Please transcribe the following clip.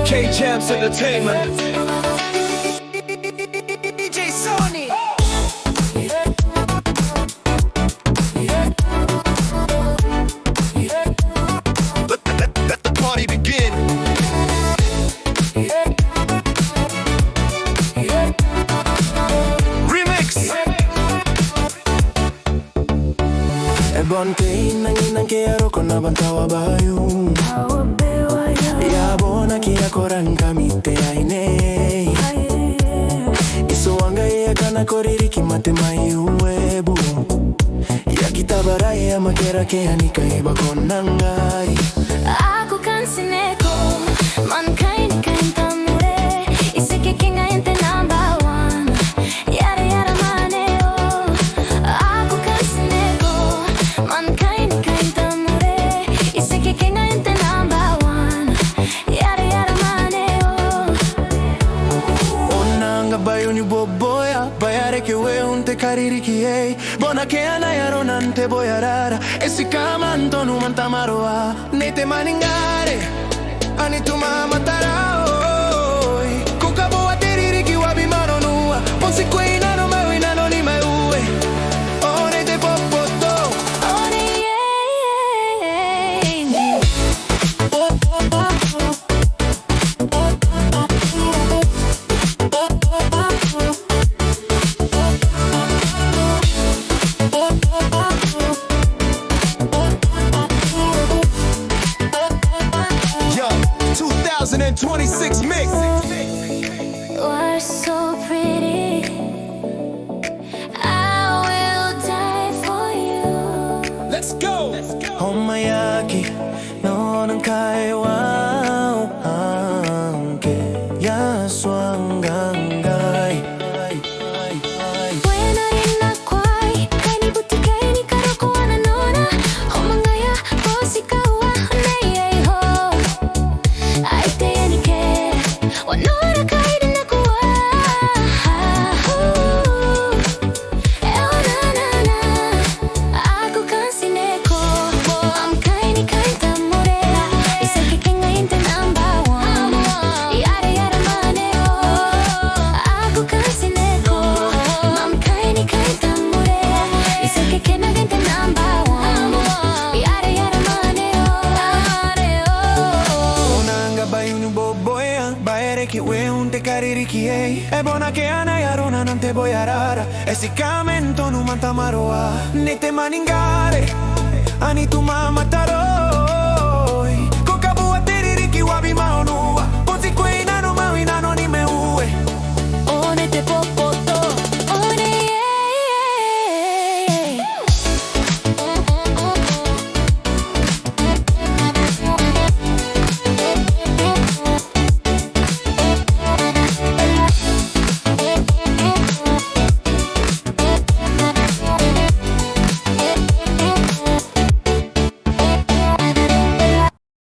K-Champs Entertainment. DJ Sony. Let the party begin. Remix. Ebon kain nanginang kaya roko na bantawa bayo. Yabona kia korang kami te aine. Iso angai kana koririki mate mai uebu. Ya kita baraya makera ke anika iba konangai. Aku kan sineko man kain kain tamure. Ise ke kinga ente number one. Yara yara maneo. Aku kan sineko man kain kain tamure. Ise ke kinga ente number one. Yara yara maneo. Onanga bayo ni boboya bayare ke we unte kaririki ei. Bona ke ana yaro nante boyarara. Esi kamanto nu mantamaroa. Nete maningare ani tu mama tarao. Kuka boa teririki wabi mano nua. Ponsi kwe inano mai winano ni mai ue. One te popoto. One Yo, 2026 mix. You're so pretty. I will die for you. Let's go. Homayaki no nang kai wow ke ya swangangai. Buena rinna kwai, kaini buti kaini karoko ananona. Homangaya posikawa nei ho. Aite yani ke, wanora kaidi na kuwa. Na na, aku kan sineko. Am kaini kain tamure. Iseke kinga inte number one. Yara yara maneo. Aku kan sineko. Am kaini kain tamure. Iseke kinga inte number one. Yara yara maneo. Onanga bayunu boboya bayere ki we unte kaririki ei. E bona ke ana yarona nante boyarara. Esi kamento nu mantamaroa. Nete maningare ani tu mama